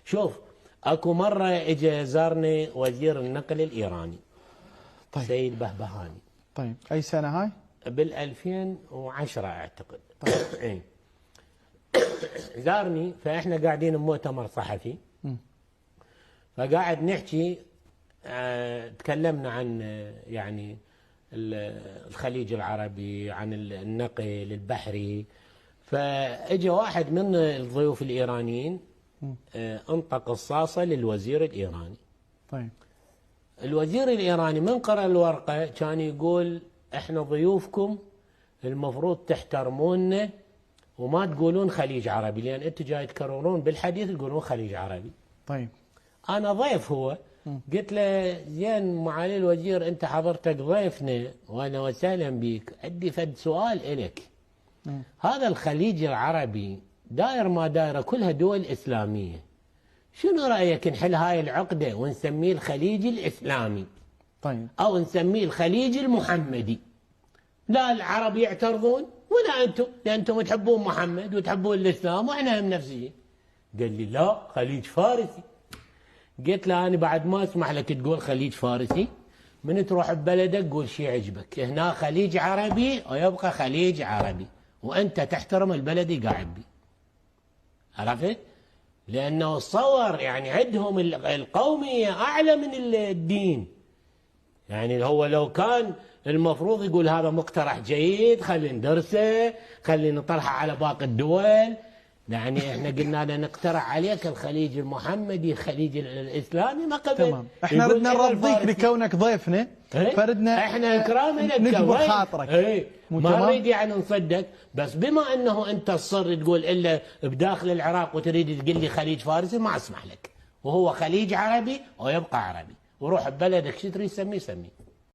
شوف، اكو مرة اجى زارني وزير النقل الايراني. طيب. سيد بهبهاني. طيب اي سنة هاي؟ بال 2010 اعتقد. طيب. اي زارني، فاحنا قاعدين بمؤتمر صحفي. فقاعد نحكي، تكلمنا عن يعني الخليج العربي، عن النقل البحري. فاجى واحد من الضيوف الايرانيين انطق الصاصه للوزير الايراني. طيب. الوزير الايراني من قرأ الورقه كان يقول احنا ضيوفكم المفروض تحترمونا وما تقولون خليج عربي، لان انتم جاي تكررون بالحديث تقولون خليج عربي. طيب. انا ضيف هو. قلت له زين معالي الوزير، انت حضرتك ضيفنا وانا وسهلا بك، عندي فد سؤال الك. هذا الخليج العربي داير ما دايره كلها دول اسلاميه، شنو رايك نحل هاي العقده ونسميه الخليج الاسلامي؟ طيب. او نسميه الخليج المحمدي. لا العرب يعترضون ولا انتم، لان انتم تحبون محمد وتحبون الاسلام واحنا هم نفسي. قال لي لا، خليج فارسي. قلت له انا بعد ما اسمح لك تقول خليج فارسي، من تروح ببلدك قول شيء يعجبك، هنا خليج عربي ويبقى خليج عربي، وانت تحترم البلد اللي قاعد بيه. عرفت؟ لانه تصور يعني عندهم القوميه اعلى من الدين. يعني هو لو كان المفروض يقول هذا مقترح جيد، خلينا ندرسه، خلينا نطرحه على باقي الدول. يعني احنا قلنا له نقترح عليك الخليج المحمدي، الخليج الاسلامي، ما قبل. تمام. احنا ردنا نرضيك لكونك ضيفنا. فردنا احنا اكرام لك، نجبر خاطرك. ما نريد يعني نصدق، بس بما انه انت تصر تقول الا بداخل العراق وتريد تقول لي خليج فارسي، ما اسمح لك. وهو خليج عربي ويبقى عربي، وروح ببلدك شو تريد تسميه سميه.